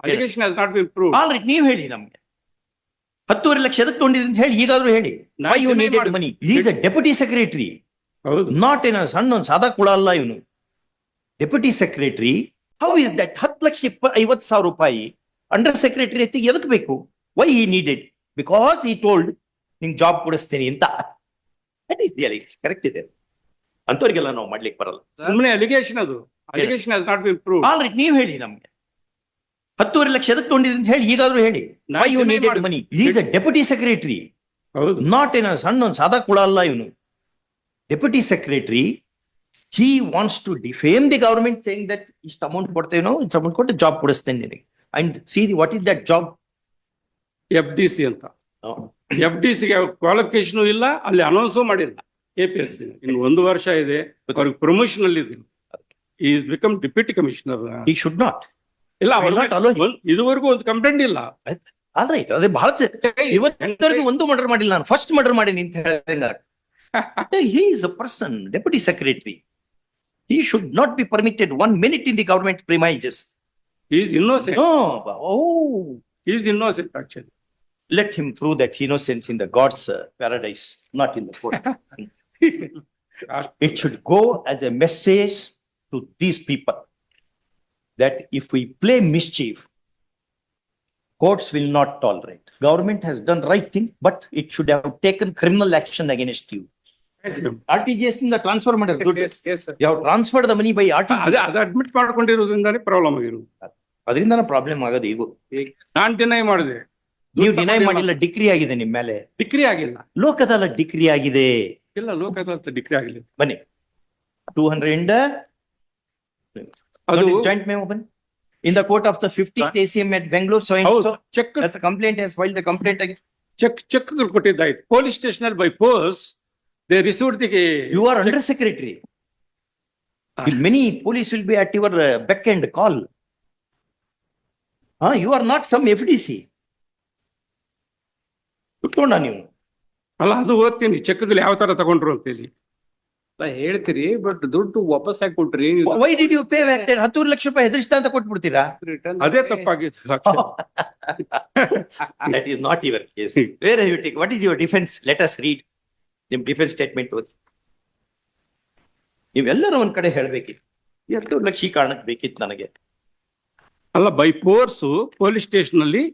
Allegation has not been proved. All right, ನೀವ್ ಹೇಳಿ ನಮ್ಗೆ 10.5 ಲಕ್ಷ ಎದಕ್ಕೆ ತೊಗೊಂಡಿರಿ ಅಂತ ಹೇಳಿ ಈಗಾದ್ರೂ ಹೇಳಿ. ನಾನು ವೈ ಯು deny ನೀಡೆಡ್ ಮಾಡಿದೆ. ಮನಿ? ಈಸ್ ಅ ಡೆಪ್ಯೂಟಿ ಸೆಕ್ರೆಟರಿ, ಹೌದು. ನಾಟ್ ಏನ ಸಣ್ಣ ಒಂದು ಸಾದಾ ಕುಳ ಅಲ್ಲ ಇವನು. Deputy secretary, how is that? 10,50,000 ರೂಪಾಯಿ ಅಂಡರ್ ಸೆಕ್ರೆಟರಿ ಎತ್ತಿಗೆ ಎದಕ್ ಬೇಕು? Why he needed? Because he told ನಿಂಗ್ ಜಾಬ್ ಕೊಡಿಸ್ತೀನಿ ಅಂತ. That is the allegation. Correct ಇದೆ, ಅಂತವ್ರಿಗೆಲ್ಲ ನಾವು ಮಾಡ್ಲಿಕ್ಕೆ ಬರಲ್ಲ. ಸುಮ್ಮನೆ ಅಲಿಗೇಷನ್ ಅದು. Allegation has not been proved. All right, ನೀವ್ ಹೇಳಿ ನಮ್ಗೆ 10.5 ಲಕ್ಷ ಎದಕ್ಕೆ ತೊಗೊಂಡಿರಿ ಅಂತ ಹೇಳಿ ಈಗಾದ್ರೂ ಹೇಳಿ. ನಾನು ವೈ ಯು deny ನೀಡೆಡ್ ಮಾಡಿದೆ. ಮನಿ? ಈಸ್ ಅ ಡೆಪ್ಯೂಟಿ ಸೆಕ್ರೆಟರಿ, ಹೌದು. ನಾಟ್ ಏನ ಸಣ್ಣ ಒಂದು ಸಾದಾ ಕುಳ ಅಲ್ಲ ಇವನು. Deputy secretary, he wants to defame the government saying that ಇಷ್ಟು ಅಮೌಂಟ್ ಕೊಡ್ತೇನೋ, ಇಷ್ಟು ಅಮೌಂಟ್ ಕೊಟ್ಟು ಜಾಬ್ ಕೊಡಿಸ್ತೇನೆ ನಿನಗೆ. And see what is that job? FDC ಅಂತ. FDC ಗೆ ಕ್ವಾಲಿಫಿಕೇಶನ್ ಇಲ್ಲ, ಅಲ್ಲಿ ಅನೌನ್ಸು ಮಾಡಿಲ್ಲ. APSC ಇನ್ನು 1 ವರ್ಷ ಇದೆ, ಅವ್ರಿಗೆ ಪ್ರಮೋಷನ್ ಅಲ್ಲಿ ಇದೆ. Is become deputy commissioner. he should not. ಇಲ್ಲ, I will not allow him. ಇದುವರೆಗೂ ಒಂದು ಕಂಪ್ಲೇಂಟ್ ಇಲ್ಲ. ಆಲ್ ರೈಟ್, ಅದೇ ಬಹಳ ಇವತ್ತವರೆಗೂ ಒಂದು ಮರ್ಡರ್ ಮಾಡಿಲ್ಲ. ನಾನು ಫಸ್ಟ್ ಮರ್ಡರ್ ಮಾಡೀನಿ ಅಂತ ಹೇಳಿದಂಗ. he is a person, deputy secretary. he should not be permitted 1 minute in the government premises. Is innocent. No, oh, is innocent actually. let him prove that innocence in the God's paradise, not in the court. It should go as a message to these people that if we play mischief, courts will not tolerate. Government has done right thing, but it should have taken criminal action against you. RTGS in the transfer matter. Yes, sir. You have transferred the money by RTGS. ಅದು admit ಮಾಡ್ಕೊಂಡಿರೋದ್ರಿಂದಾನೇ problem ಆಗಿರೋದು. ಅದರಿಂದನೇ problem ಆಗೋದು. ಈಗ ನಾನ್ deny ಮಾಡಿದೆ. ನೀವು deny ಮಾಡಿಲ್ಲ, degree ಆಗಿದೆ ನಿಮ್ಮ ಮೇಲೆ. ಡಿಗ್ರಿ ಆಗಿಲ್ಲ. ಲೋಕದಲ್ಲ ಡಿಗ್ರಿ ಆಗಿದೆ. ಇಲ್ಲ, ಲೋಕ ಅದಾಲತ್ ಡಿಗ್ರಿ ಆಗಿಲ್ಲ. ಬನ್ನಿ 200 ಅದು joint memo bani in the court of the 50th ACM at Bangalore. So ಹೌದು. Check that the complaint has filed the complaint against. Check ಕೊಟ್ಟಿದ್ದಾಯ್ತು. ಪೊಲೀಸ್ ಸ್ಟೇಷನ್ ಅಲ್ಲಿ by post they received the. You are under secretary. Many police will be at your beck and call. You are not some FDC. ಕುತ್ಕೊಂಡ ನೀವು. ಅಲ್ಲ, ಅದು ಓದ್ತೀನಿ ಚೆಕ್ಗಳು ಯಾವ ತರ ತಗೊಂಡ್ರು ಅಂತ ಹೇಳಿ. ಹೇಳ್ತೀರಿ, ಬಟ್ ದುಡ್ಡು ವಾಪಸ್ ಹಾಕಿ ಕೊಟ್ರಿ. Why did you pay back 10 lakh ರೂಪಾಯಿ ಹೆದರಿಸ್ತಾ ಅಂತ ಕೊಟ್ಬಿಡ್ತೀರಾ? ಅದೇ ತಪ್ಪಾಗಿತ್ತು. That is not your case. Where have you taken? What is your defense? Let us read the defense statement. ನೀವೆಲ್ಲರೂ ಒಂದ್ ಕಡೆ ಹೇಳ್ಬೇಕಿತ್ತು. 2 ಲಕ್ಷ ಈ ಕಾರಣಕ್ಕೆ ಬೇಕಿತ್ತು ನನಗೆ. ಅಲ್ಲ, ಬೈ ಫೋರ್ಸ್ ಪೊಲೀಸ್ ಸ್ಟೇಷನ್ ಅಲ್ಲಿ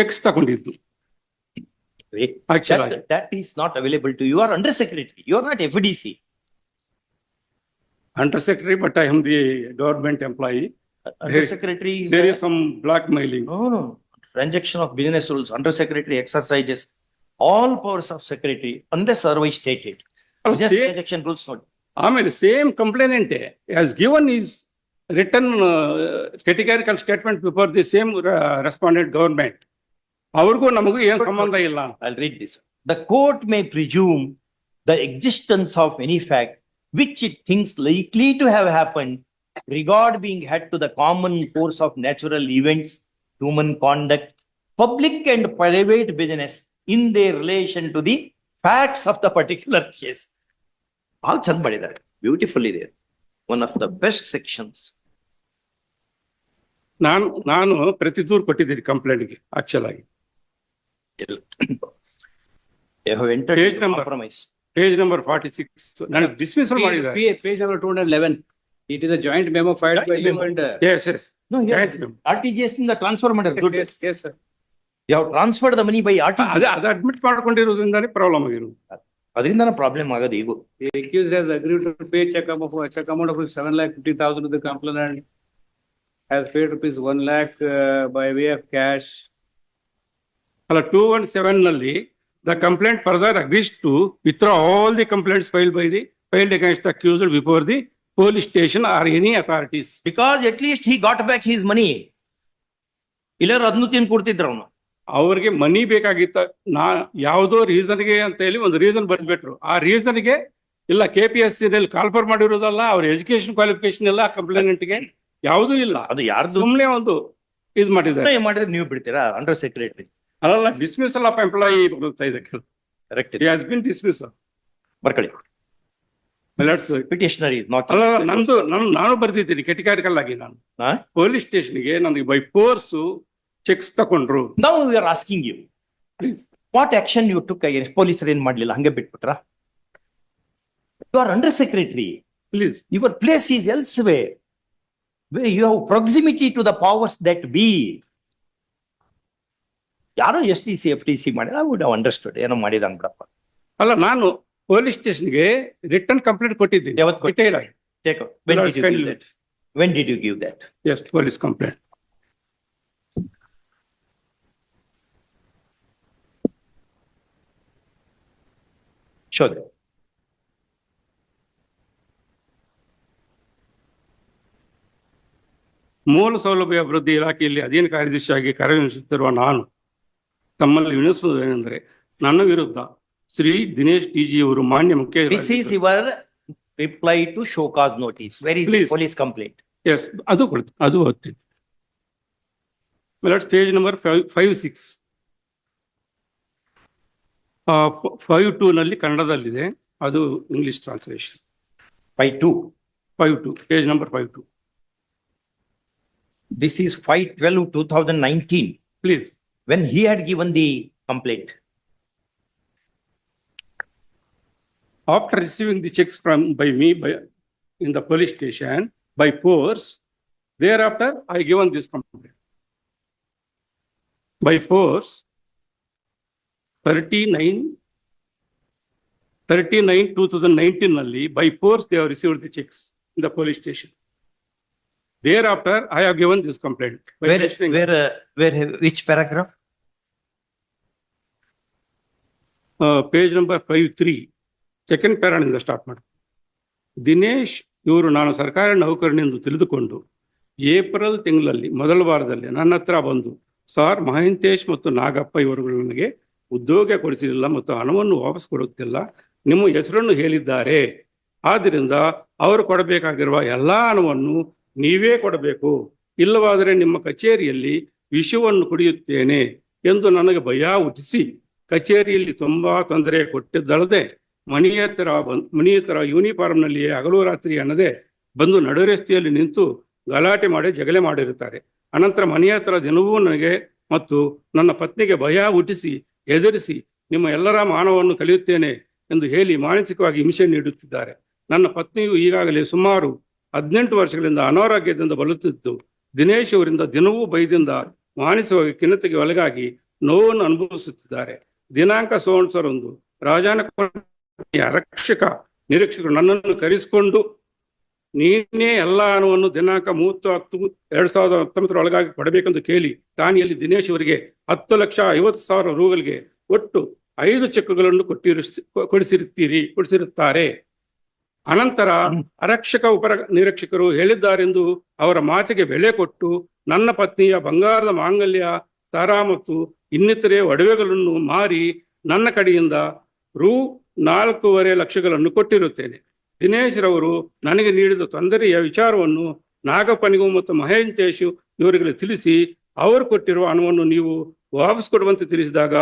ಚೆಕ್ಸ್ ತಗೊಂಡಿದ್ದು. Actually. That is not available to you. You are under secretary. You are not FDC. Under secretary, but I am the government employee. Under secretary is There is some blackmailing. no. Transaction of business rules. Under secretary exercises all powers of secretary unless otherwise stated. Business Same- transaction rules not. ಆಮೇಲೆ same complainant has given his written categorical statement before the same respondent government. ಅವ್ರಿಗೂ ನಮಗೂ ಏನ್ ಸಂಬಂಧ ಇಲ್ಲ. I'll read this. The court may presume the existence of any fact which it thinks likely to have happened, regard being had to the common course of natural events, human conduct, public and private business in their relation to the facts of the particular case. All ಚಂದ ಮಾಡಿದ್ದಾರೆ, beautiful ಇದೆ. One of the best sections. ನಾನು ಪ್ರತಿ ದೂರ ಕೊಟ್ಟಿದ್ದೀನಿ ಕಂಪ್ಲೇಂಟ್ಗೆ actual ಆಗಿ. They have entered Page into number. compromise. Page number 46 ನಾನು dismissal ಮಾಡಿದ್ದಾರೆ. Page number 211. It is a joint memo filed by you and. Yes. No, yeah. Joint memo. RTGS in the transfer matter. Yes, sir. You have transferred the money by RTGS. ಅದು admit ಮಾಡ್ಕೊಂಡಿರೋದ್ರಿಂದಾನೇ problem ಆಗಿರೋದು. ಅದರಿಂದನೇ problem ಆಗೋದು ಈಗ. The accused has agreed to pay check amount of 7,50,000 to the complainant, has paid rupees 1 lakh by way of cash. ಅಲ್ಲ, 217 ನಲ್ಲಿ the complaint further agrees to withdraw all the complaints filed against the accused before the police station or any authorities. Because at least he got back his money. ಇಲ್ಲರ ಅದನ್ನು ತಿಂದು ಕೊಡ್ತಿದ್ರು ಅವನು. ಅವ್ರಿಗೆ ಮನಿ ಬೇಕಾಗಿತ್ತ. ಯಾವುದೋ ರೀಸನ್ಗೆ ಅಂತ ಹೇಳಿ ಒಂದು ರೀಸನ್ ಬರ್ಬಿಟ್ರು. ಆ ರೀಸನ್ಗೆ ಇಲ್ಲ KPSC ನಲ್ಲಿ ಕಾಲ್ಫರ್ ಮಾಡಿರೋದಲ್ಲ, ಅವ್ರ ಎಜುಕೇಶನ್ ಕ್ವಾಲಿಫಿಕೇಶನ್ ಇಲ್ಲ, ಕಂಪ್ಲೇನೆಂಟ್ಗೆ ಯಾವುದೂ ಇಲ್ಲ. ಅದು ಯಾರ್ದು ಸುಮ್ಮನೆ ಒಂದು ಇದು ಮಾಡಿದ್ದಾರೆ. ಮಾಡಿದ್ರೆ ನೀವು ಬಿಡ್ತೀರಾ? Under secretary. ಅಲ್ಲ, ಡಿಸ್ಮಿಸಲ್ ಆಫ್ ಎಂಪ್ಲಾಯಿ ಬರುತ್ತಾ ಇದಕ್ಕೆ. Correct. He has been dismissed. ಬರ್ಕೊಳ್ಳಿ. ಮಿಲಟ್ಸ್ Petitioner is not. ಅಲ್ಲ ನಾನು ಬರ್ದಿದ್ದೀನಿ ಕೆಟಿಕಾರಿಕಲ್ ಆಗಿ ನಾನು Huh? ಪೊಲೀಸ್ ಸ್ಟೇಷನ್ಗೆ ನನಗೆ ಬೈ ಫೋರ್ಸ್ ಚೆಕ್ಸ್ ತಕೊಂಡ್ರು. Now we are asking you, please what action you took against police ಏನ್ ಮಾಡ್ಲಿಲ್ಲ ಹಂಗೆ ಬಿಟ್ಬಿಟ್ರ? You are under secretary. Please Your place is elsewhere. Where you have proximity to the powers that be. ಯಾರೋ STC FTC ಮಾಡಿ I would have understood ಏನೋ ಮಾಡಿದ ಬಿಡಪ್ಪ. ಅಲ್ಲ ನಾನು ಪೊಲೀಸ್ ಸ್ಟೇಷನ್ಗೆ ರಿಟರ್ನ್ ಕಂಪ್ಲೇಂಟ್ ಕೊಟ್ಟಿದ್ದೀನಿ. ಯಾವತ್ತು ಕೊಟ್ಟಿ? Detail ಆಗಿ. Take out. When Lord's did you give kindly. that? When did you give that? Yes, police complaint. Show them. ಮೂಲ ಸೌಲಭ್ಯ ಅಭಿವೃದ್ಧಿ ಇಲಾಖೆಯಲ್ಲಿ ಅಧೀನ ಕಾರ್ಯದರ್ಶಿಯಾಗಿ ಕಾರ್ಯನಿರ್ವಹಿಸುತ್ತಿರುವ ನಾನು ತಮ್ಮಲ್ಲಿ ವಿನಿಸುವುದೇನೆಂದರೆ ನನ್ನ ವಿರುದ್ಧ ಶ್ರೀ ದಿನೇಶ್ ಟಿಜಿ ಅವರು ಮಾನ್ಯ ಮುಖ್ಯ This is your reply to show cause notice. Where is the Please. police complaint? Yes ಅದು ಓದ್ತೀನಿ. ಪೇಜ್ ನಂಬರ್ 5-6 5-2 ನಲ್ಲಿ ಕನ್ನಡದಲ್ಲಿದೆ, ಅದು English translation. 5-2. 5-2 page number 5-2 This is 5/12/2019, please. when he had given the complaint. After receiving the checks by me in the police station by force, thereafter I given this complaint. By force, 39/2019 ನಲ್ಲಿ by force they have received the checks in the police station. Thereafter I have given this complaint. by mentioning- Which paragraph? Page number 5-3 second ಪ್ಯಾರಾನಿಂದ start ಮಾಡಿ. ದಿನೇಶ್ ಇವರು ನಾನು ಸರ್ಕಾರಿ ನೌಕರನೆಂದು ತಿಳಿದುಕೊಂಡು April ತಿಂಗಳಲ್ಲಿ ಮೊದಲ ವಾರದಲ್ಲಿ ನನ್ನ ಹತ್ರ ಬಂದು, ಸಾರ್ ಮಹಂತೇಶ್ ಮತ್ತು ನಾಗಪ್ಪ ಇವರುಗಳು ನನಗೆ ಉದ್ಯೋಗ ಕೊಡಿಸಲಿಲ್ಲ ಮತ್ತು ಹಣವನ್ನು ವಾಪಸ್ ಕೊಡುತ್ತಿಲ್ಲ, ನಿಮ್ಮ ಹೆಸರನ್ನು ಹೇಳಿದ್ದಾರೆ, ಆದ್ದರಿಂದ ಅವರು ಕೊಡಬೇಕಾಗಿರುವ ಎಲ್ಲ ಹಣವನ್ನು ನೀವೇ ಕೊಡಬೇಕು, ಇಲ್ಲವಾದರೆ ನಿಮ್ಮ ಕಚೇರಿಯಲ್ಲಿ ವಿಷವನ್ನು ಕುಡಿಯುತ್ತೇನೆ ಎಂದು ನನಗೆ ಭಯ ಹುಟ್ಟಿಸಿ ಕಚೇರಿಯಲ್ಲಿ ತುಂಬಾ ತೊಂದರೆ ಕೊಟ್ಟಿದ್ದಲ್ಲದೆ ಮಣಿ ಹತ್ರ ಯೂನಿಫಾರ್ಮ್ನಲ್ಲಿಯೇ ಹಗಲು ರಾತ್ರಿ ಅನ್ನದೆ ಬಂದು ನಡು ರಸ್ತೆಯಲ್ಲಿ ನಿಂತು ಗಲಾಟೆ ಮಾಡಿ ಜಗಳ ಮಾಡಿರುತ್ತಾರೆ. ಅನಂತರ ಮನೆಯ ಹತ್ರ ದಿನವೂ ನನಗೆ ಮತ್ತು ನನ್ನ ಪತ್ನಿಗೆ ಭಯ ಹುಟ್ಟಿಸಿ ಎದುರಿಸಿ ನಿಮ್ಮ ಎಲ್ಲರ ಮಾನವನ್ನು ಕಲಿಯುತ್ತೇನೆ ಎಂದು ಹೇಳಿ ಮಾನಸಿಕವಾಗಿ ಹಿಂಸೆ ನೀಡುತ್ತಿದ್ದಾರೆ. ನನ್ನ ಪತ್ನಿಯು ಈಗಾಗಲೇ ಸುಮಾರು 18 ವರ್ಷಗಳಿಂದ ಅನಾರೋಗ್ಯದಿಂದ ಬಳಲುತ್ತಿದ್ದು, ದಿನೇಶ್ ಅವರಿಂದ ದಿನವೂ ಭಯದಿಂದ ಮಾನಸಿಕವಾಗಿ ಖಿನ್ನತೆಗೆ ಒಳಗಾಗಿ ನೋವನ್ನು ಅನುಭವಿಸುತ್ತಿದ್ದಾರೆ. ದಿನಾಂಕ 16 ರಾಜಾನ ಆರಕ್ಷಕ ನಿರೀಕ್ಷಕರು ನನ್ನನ್ನು ಕರೆಸಿಕೊಂಡು ನೀನೇ ಎಲ್ಲ ಹಣವನ್ನು ದಿನಾಂಕ 30/10/2019 ಒಳಗಾಗಿ ಕೊಡಬೇಕೆಂದು ಕೇಳಿ ಠಾಣೆಯಲ್ಲಿ ದಿನೇಶ್ ಅವರಿಗೆ 10,50,000 ರೂಗಳಿಗೆ ಒಟ್ಟು 5 ಚೆಕ್ಗಳನ್ನು ಕೊಡಿಸಿರುತ್ತಾರೆ. ಅನಂತರ ಆರಕ್ಷಕ ಉಪ ನಿರೀಕ್ಷಕರು ಹೇಳಿದ್ದಾರೆಂದು ಅವರ ಮಾತಿಗೆ ಬೆಲೆ ಕೊಟ್ಟು ನನ್ನ ಪತ್ನಿಯ ಬಂಗಾರದ ಮಾಂಗಲ್ಯ, ಸರ ಮತ್ತು ಇನ್ನಿತರೆ ಒಡವೆಗಳನ್ನು ಮಾರಿ ನನ್ನ ಕಡೆಯಿಂದ ರೂ 4.5 ಲಕ್ಷಗಳನ್ನು ಕೊಟ್ಟಿರುತ್ತೇನೆ. ದಿನೇಶ್ ರವರು ನನಗೆ ನೀಡಿದ ತೊಂದರೆಯ ವಿಚಾರವನ್ನು ನಾಗಪ್ಪನಿಗೂ ಮತ್ತು ಮಹೇಂತೇಶ್ ಇವರಿಗೆ ತಿಳಿಸಿ ಅವರು ಕೊಟ್ಟಿರುವ ಹಣವನ್ನು ನೀವು ವಾಪಸ್ ಕೊಡುವಂತೆ ತಿಳಿಸಿದಾಗ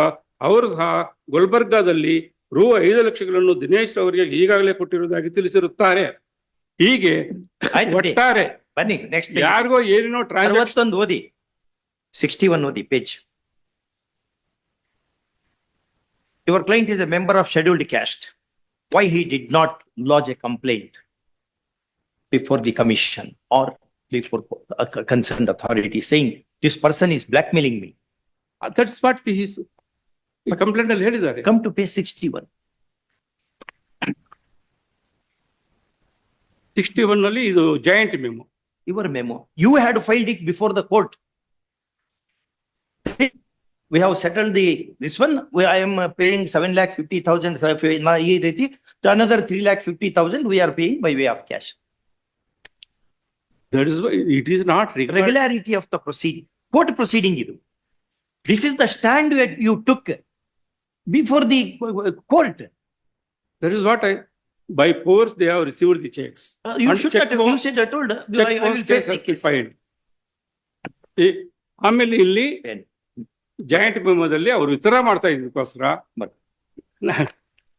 ಅವರು ಸಹ ಗುಲ್ಬರ್ಗಾದಲ್ಲಿ ರೂ 5 ಲಕ್ಷಗಳನ್ನು ದಿನೇಶ್ ಅವರಿಗೆ ಈಗಾಗಲೇ ಕೊಟ್ಟಿರುವುದಾಗಿ ತಿಳಿಸಿರುತ್ತಾರೆ. ಹೀಗೆ ಒಟ್ಟಾರೆ ಬನ್ನಿ ನೆಕ್ಸ್ಟ್ ಯಾರಿಗೋ ಏನೇನೋ ಟ್ರಾನ್ಸಾಕ್ಷನ್ 61 ಓದಿ, 61 ಓದಿ page. Your client is a member of scheduled caste. Why he did not lodge a complaint before the commission or before a concerned authority saying this person is blackmailing me? That's what this complaint ಅಲ್ಲಿ ಹೇಳಿದ್ದಾರೆ. Come to page 61. 61 ನಲ್ಲಿ ಇದು joint memo. Your memo. You had filed it before the court. We have settled this one. I am paying 7,50,000. Another 3,50,000 we are paying by way of cash. That is why it is not required. Regularity of the proceeding. Court proceeding idu. This is the stand that you took before the court. That is what by force they have received the checks. You And should check have, you bounce- should have told. check I will bounce face case the case. filed. ಆಮೇಲೆ ಇಲ್ಲಿ Pen. Joint ಮೆಮೊದಲ್ಲಿ ಅವರು ವಿತರ ಮಾಡ್ತಾ ಇದಕ್ಕೋಸ್ಕರ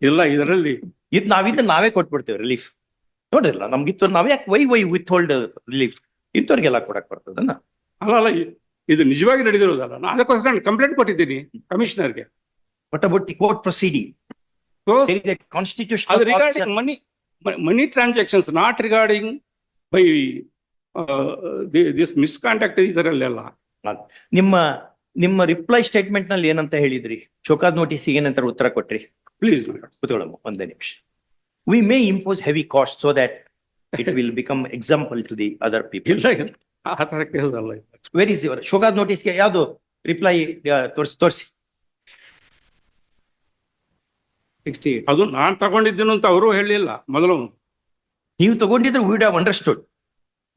ಇಲ್ಲ ಇದರಲ್ಲಿ ಇದು ನಾವೇ ಕೊಟ್ಬಿಡ್ತೇವೆ relief. ನೋಡಿಲ್ಲ ನಮ್ಗಿತ್ತು ನಾವ್ ಯಾಕೆ ವೈ ವಿತ್ ಹೋಲ್ಡ್ ರಿಲೀಫ್ ಇಂಥವ್ರಿಗೆಲ್ಲ ಕೊಡಕ್ ಬರ್ತದನ್ನ. ಅಲ್ಲ ಇದು ನಿಜವಾಗಿ ನಡೆದಿರೋದಲ್ಲ. ನಾನು ಅದಕ್ಕೋಸ್ಕರ ನಾನು ಕಂಪ್ಲೇಂಟ್ ಕೊಟ್ಟಿದ್ದೀನಿ ಕಮಿಷನರ್ಗೆ. What about the court proceeding? Because There is a constitutional. ಅದು regarding money transactions, not regarding by this misconduct ಇದರಲ್ಲೆಲ್ಲ. ನಿಮ್ಮ ರಿಪ್ಲೈ ಸ್ಟೇಟ್ಮೆಂಟ್ ನಲ್ಲಿ ಏನಂತ ಹೇಳಿದ್ರಿ? ಶೋಕಾದ್ ನೋಟಿಸ್ ಏನಂತ ಉತ್ತರ ಕೊಟ್ರಿ? ಪ್ಲೀಸ್ ಕೂತ್ಕೊಳ್ಳಮ್ಮ ಒಂದೇ ನಿಮಿಷ. We may impose heavy costs so that it will become example to the other people. ಇಲ್ಲ ಆ ತರ ಕೇಸಲ್ಲ. Where is your ಶೋಕಾದ್ ನೋಟಿಸ್ಗೆ ಯಾವ್ದು ರಿಪ್ಲೈ ತೋರಿಸಿ? 68. ಅದು ನಾನ್ ತಗೊಂಡಿದ್ದೇನು ಅಂತ ಅವರು ಹೇಳಿಲ್ಲ ಮೊದಲು. ನೀವು ತಗೊಂಡಿದ್ರೆ ವುಡ್ ಹ್ಯಾವ್ ಅಂಡರ್ಸ್ಟುಡ್.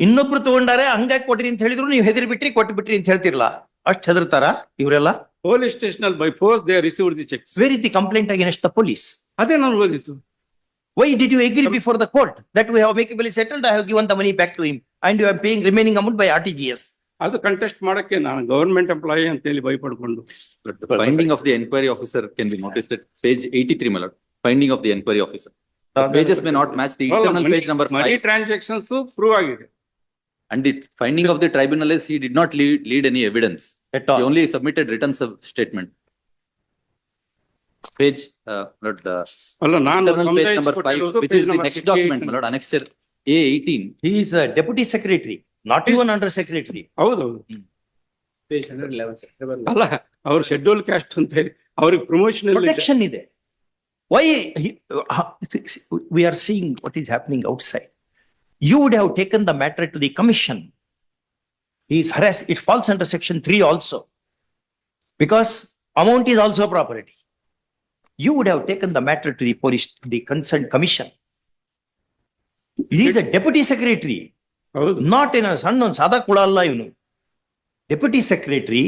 ಇನ್ನೊಬ್ರು ತಗೊಂಡಾರೆ ಹಂಗಾಗಿ ಕೊಟ್ರಿ ಅಂತ ಹೇಳಿದ್ರು ನೀವು ಹೆದರಿ ಬಿಟ್ರಿ, ಕೊಟ್ಟು ಬಿಟ್ರಿ ಅಂತ ಹೇಳ್ತಿರ್ಲ. ಅಷ್ಟ್ ಹೆದರ್ತಾರ ಇವರೆಲ್ಲ? ಪೊಲೀಸ್ ಸ್ಟೇಷನ್ ಅಲ್ಲಿ by post they received the cheques. Where is the complaint against the police? ಅದೇ ನಾನು ಓದಿತ್ತು. Why did you agree before the court that we have amicably settled? I have given the money back to him and you are paying remaining amount by RTGS. ಅದು contest ಮಾಡಕ್ಕೆ ನಾನು government employee ಅಂತ ಹೇಳಿ ಭಯಪಡ್ಕೊಂಡು. Finding of the enquiry officer can be noticed at page 83, my lord. Finding of the enquiry officer. The pages may not match the internal page number money 5. Transactions prove ಆಗಿದೆ. And the finding of the tribunal is he did not lead any evidence. At all. He only submitted written statement. Page, not the ಅಲ್ಲ ನಾನು internal page number 5, which is the next document, my lord, annexure A18. He is a deputy secretary, not even under secretary. ಹೌದೌದು. Page 111, sir. ಅಲ್ಲ ಅವ್ರ schedule caste ಅಂತ ಹೇಳಿ ಅವ್ರಿಗೆ promotion Protection ಇದೆ. Why we are seeing what is happening outside. You would have taken the matter to the commission. He is harassed. It falls under section 3 also. Because amount is also property. You would have taken the matter to the police, the concerned commission. He is a deputy secretary, ಹೌದು. not in a ಸಣ್ಣ ಸಾದಾ ಕೂಡ ಅಲ್ಲ ಇವನು. Deputy secretary,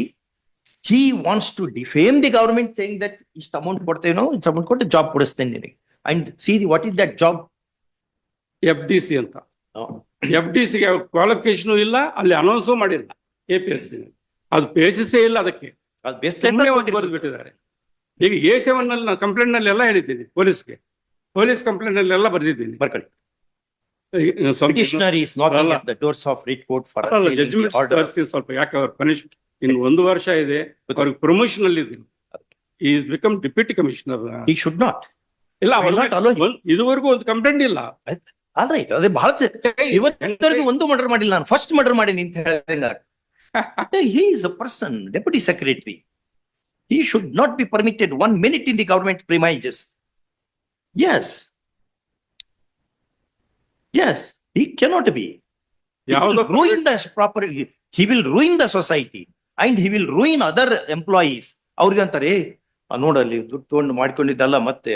he wants to defame the government saying that ಇಷ್ಟು amount ಕೊಡ್ತೇನೋ, ಇಷ್ಟು amount ಕೊಟ್ಟು job ಕೊಡಿಸ್ತೇನೆ ನಿನಗೆ. And see what is that job? FDC ಅಂತ. FDC ಗೆ ಕ್ವಾಲಿಫಿಕೇಶನ್ ಇಲ್ಲ, ಅಲ್ಲಿ ಅನೌನ್ಸು ಮಾಡಿಲ್ಲ KPSC. ಅದು ಬೇಸಿಸೇ ಇಲ್ಲ ಅದಕ್ಕೆ. ಅದು best ಸುಮ್ಮನೆ ಒಂದು ಬರೆದು ಬಿಟ್ಟಿದ್ದಾರೆ. ಈಗ A7 ನಲ್ಲಿ ನಾನು ಕಂಪ್ಲೇಂಟ್ ನಲ್ಲಿ ಎಲ್ಲ ಹೇಳಿದ್ದೀನಿ ಪೊಲೀಸ್ಗೆ. ಪೊಲೀಸ್ ಕಂಪ್ಲೇಂಟ್ ನಲ್ಲಿ ಎಲ್ಲ ಬರೆದಿದ್ದೀನಿ. ಬರ್ಕೊಳ್ಳಿ. Petitioner is knocking ಅಲ್ಲ. at the doors of Writ Court for ಅಲ್ಲ appealing the ಜಡ್ಜ್ಮೆಂಟ್ order. ತರಿಸ್ತೀನಿ ಸ್ವಲ್ಪ. ಯಾಕೆ ಅವ್ರ ಪನಿಷ್ ಇನ್ನು 1 ವರ್ಷ ಇದೆ, ಅವ್ರಿಗೆ ಪ್ರಮೋಷನ್ ಅಲ್ಲಿ ಇದ್ರು. Is become deputy commissioner. He should not. ಇಲ್ಲ will not allow him. ಇದುವರೆಗೂ ಒಂದು ಕಂಪ್ಲೇಂಟ್ ಇಲ್ಲ. All right. ಅದೇ ಬಹಳ ಇವತ್ತವರೆಗೂ ಒಂದು ಮರ್ಡರ್ ಮಾಡಿಲ್ಲ. ನಾನು ಫಸ್ಟ್ ಮರ್ಡರ್ ಮಾಡೀನಿ ಅಂತ ಹೇಳಿದಂಗ. He is a person, deputy secretary. He should not be permitted 1 minute in the government premises. Yes. Yes, he cannot be. He will ಯಾವ್ದೋ ruin the property. He will ruin the society and he will ruin other employees. ಅವ್ರಿಗೆ ಅಂತಾರೆ ನೋಡಲ್ಲಿ ದುಡ್ಡು ತಗೊಂಡು ಮಾಡ್ಕೊಂಡಿದ್ದಲ್ಲ, ಮತ್ತೆ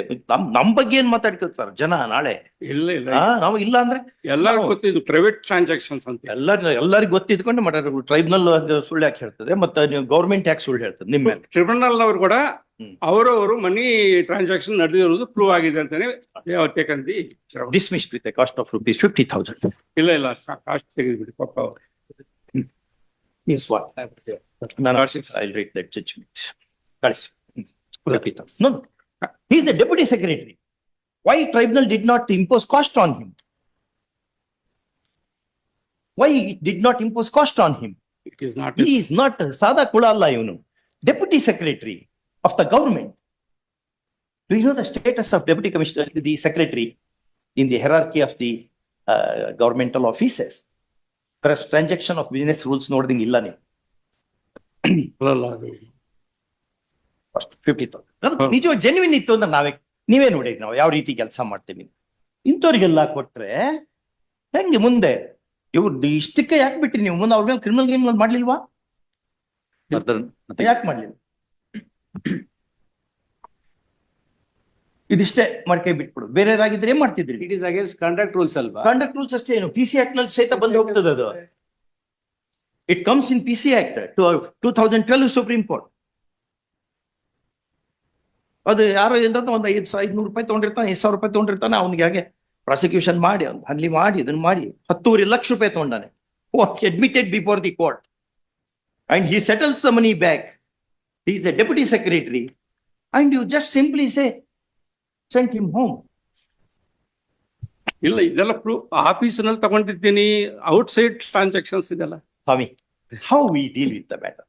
ನಮ್ ಬಗ್ಗೆ ಏನ್ ಮಾತಾಡ್ಕೊಳ್ತಾರ ಜನ ನಾಳೆ. ಇಲ್ಲ ಇಲ್ಲ ನಾವು ಇಲ್ಲ ಅಂದ್ರೆ ಎಲ್ಲರಿಗೂ ಗೊತ್ತು ಇದು ಪ್ರೈವೇಟ್ ಟ್ರಾನ್ಸಾಕ್ಷನ್ಸ್ ಅಂತ. ಎಲ್ಲರಿಗೂ ಗೊತ್ತಿದ್ಕೊಂಡು ಮಾಡ್ಯಾರ. ಟ್ರೈಬ್ನಲ್ ಸುಳ್ಳು ಯಾಕೆ ಹೇಳ್ತದೆ, ಮತ್ತೆ ನೀವು ಗೌರ್ಮೆಂಟ್ ಯಾಕೆ ಸುಳ್ಳು ಹೇಳ್ತದೆ ನಿಮ್ಮ ಮೇಲೆ? ಟ್ರಿಬ್ಯುನಲ್ ನವರು ಕೂಡ ಅವರವರು ಮನಿ ಟ್ರಾನ್ಸಾಕ್ಷನ್ ನಡೆದಿರೋದು ಪ್ರೂವ್ ಆಗಿದೆ ಅಂತಾನೆ ಟೇಕಂದಿ. dismissed with a cost of rupees 50,000. ಇಲ್ಲ ಇಲ್ಲ ಕಾಸ್ಟ್ ತೆಗೆದ್ಬಿಡಿ ಪಾಪ ಅವರು. Yes, what? I'll read that judgment. ಕಳಿಸಿ. No, he is a deputy secretary. Why tribunal did not impose cost on him? Why it did not impose cost on him? It is not. He is not Sada Kulala, deputy secretary of the government. Do you know the status of deputy commissioner, the secretary in the hierarchy of the governmental offices? Transaction of business rules noting illani. ಅಲ್ಲ ಅದು First 50,000. ನಿಜ genuine ಇತ್ತು ಅಂದ್ರೆ ನೀವೇ ನೋಡಿ ನಾವು ಯಾವ ರೀತಿ ಕೆಲಸ ಮಾಡ್ತೀವಿ. ಇಂಥವ್ರಿಗೆಲ್ಲ ಕೊಟ್ರೆ ಹೆಂಗೆ ಮುಂದೆ? ಇವ್ರದ್ದು ಇಷ್ಟಕ್ಕೆ ಯಾಕೆ ಬಿಟ್ರಿ ನೀವು? ಮುಂದೆ ಅವ್ರ ಮೇಲೆ ಕ್ರಿಮಿನಲ್ ಗೇಮ್ ಮಾಡ್ಲಿಲ್ವಾ? Further, nothing. ಯಾಕೆ ಮಾಡ್ಲಿಲ್ಲ? ಇದಿಷ್ಟೇ ಮಾಡ್ಕೈ ಬಿಟ್ಬಿಡು. ಬೇರೆದಾಗಿದ್ರೆ ಏನ್ ಮಾಡ್ತಿದ್ರಿ? It is against conduct rules ಅಲ್ವಾ? ಕಾಂಡಕ್ಟ್ ರೂಲ್ಸ್ ಅಷ್ಟೇ ಏನು, PC Act ನಲ್ಲಿ ಸಹಿತ ಬಂದು ಹೋಗ್ತದೆ ಅದು. It comes in PC Act 2012 Supreme Court. ಅದು ಯಾರೋ ಏನಂತ ಒಂದು 500 ರೂಪಾಯಿ ತಗೊಂಡಿರ್ತಾನೆ, 5,000 ರೂಪಾಯಿ ತಗೊಂಡಿರ್ತಾನೆ, ಅವ್ನಿಗೆ ಹಾಗೆ ಪ್ರಾಸಿಕ್ಯೂಷನ್ ಮಾಡಿ ಅಲ್ಲಿ ಮಾಡಿ ಇದನ್ನ ಮಾಡಿ 10 ಲಕ್ಷ ರೂಪಾಯಿ ತಗೊಂಡಾನೆ. Admitted before the court and he settles the money back. He is a deputy secretary and you just simply say send him home. ಇಲ್ಲ ಇದೆಲ್ಲ ಪ್ರೂಫ್ ಆಫೀಸಿನಲ್ಲಿ ತಗೊಂಡಿದ್ದೀನಿ, ಔಟ್ಸೈಡ್ ಟ್ರಾನ್ಸಾಕ್ಷನ್ಸ್ ಇದೆಲ್ಲ. Swami, how we deal with the matter?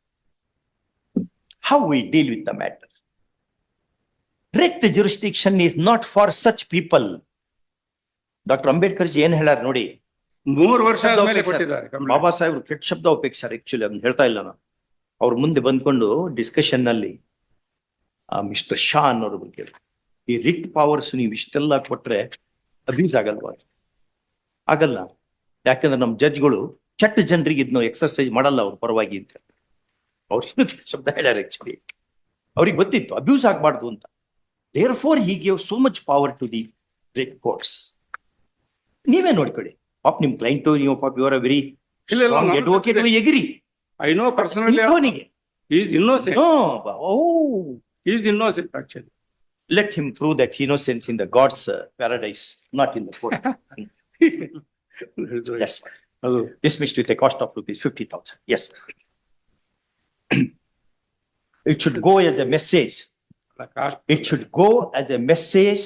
How we deal with the matter? Direct jurisdiction is not for such people. Dr. Ambedkar ji ಏನ್ ಹೇಳ್ಯಾರ ನೋಡಿ, 3 ವರ್ಷ ಆದ್ಮೇಲೆ ಕೊಟ್ಟಿದ್ದಾರೆ complaint. ಬಾಬಾ ಸಾಹೇಬ್ರು ಕೆಟ್ಟ ಶಬ್ದ ಉಪೇಕ್ಷಾರ ಆಕ್ಚುಲಿ ಅದನ್ನ ಹೇಳ್ತಾ ಇಲ್ಲ ನಾನು. ಅವ್ರ ಮುಂದೆ ಬಂದ್ಕೊಂಡು ಡಿಸ್ಕಷನ್ ನಲ್ಲಿ ಮಿಸ್ಟರ್ ಶಾ ಅನ್ನೋರು ಬಗ್ಗೆ ಈ ರಿಟ್ ಪವರ್ಸ್ ನೀವು ಇಷ್ಟೆಲ್ಲ ಕೊಟ್ರೆ ಅಬ್ಯೂಸ್ ಆಗಲ್ವಾ? ಆಗಲ್ಲ. ಯಾಕಂದ್ರೆ ನಮ್ಮ ಜಡ್ಜ್ಗಳು ಕೆಟ್ಟ ಜನರಿಗೆ ಇದನ್ನ ಎಕ್ಸರ್ಸೈಸ್ ಮಾಡಲ್ಲ ಅವ್ರ ಪರವಾಗಿ ಅಂತ ಅವ್ರು ಶಬ್ದ ಹೇಳ್ಯಾರ. ಆಕ್ಚುಲಿ ಅವ್ರಿಗೆ ಗೊತ್ತಿತ್ತು ಅಬ್ಯೂಸ್ ಆಗ್ಬಾರ್ದು ಅಂತ. Therefore he gave so much power to the writ courts. ನೀವೇ ನೋಡ್ಕೊಳ್ಳಿ, ಪಾಪ ನಿಮ್ ಕ್ಲೈಂಟು, ನೀವು ಪಾಪ ಇವರ ವೆರಿ ಇಲ್ಲ, ಇಲ್ಲ, ನಾನು ಅಡ್ವೊಕೇಟ್ ಎಗ್ರಿ I know personally ಅವನಿಗೆ he is innocent. oh, He is innocent actually. let him prove that innocence in the God's paradise, not in the court. That's why. ಅದು Dismissed with a cost of rupees 50,000. Yes. It should go as a message. Cost It should go as a message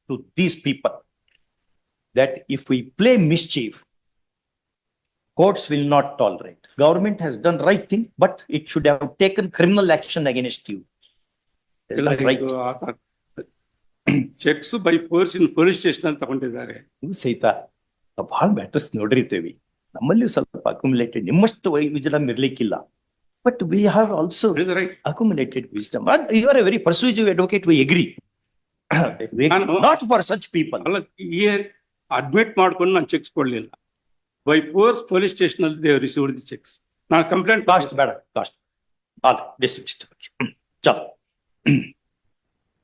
to these people that if we play mischief, courts will not tolerate. Government has done right thing, but it should have taken criminal action against you. Is ಇಲ್ಲ that right? Checks by force in police station ಅಲ್ಲಿ ತಗೊಂಡಿದ್ದಾರೆ. ನೀವು ಸಹಿತ ಬಹಳ matters ನೋಡಿರ್ತೀವಿ. ನಮ್ಮಲ್ಲಿಯೂ ಸ್ವಲ್ಪ accumulated, ನಿಮ್ಮಷ್ಟು ವಿಜ್ಡಮ್ ಇರ್ಲಿಕ್ಕಿಲ್ಲ. But we have also It is right. accumulated wisdom. And you are a very persuasive advocate, we agree. Not for such people. ಅಲ್ಲ, ಈ ಅಡ್ಮಿಟ್ ಮಾಡ್ಕೊಂಡು ನಾನು ಚೆಕ್ಸ್ ಕೊಡ್ಲಿಲ್ಲ. ಬೈ ಫೋರ್ಸ್ ಪೊಲೀಸ್ ಸ್ಟೇಷನ್ ಅಲ್ಲಿ ದೇವ್ ರಿಸೀವ್ಡ್ ದಿ ಚೆಕ್ಸ್. ನಾನು complaint Cost ಬೇಡ, cost. All dismissed. ಚಲೋ.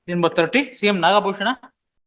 Number 30, CM Nagabhushana.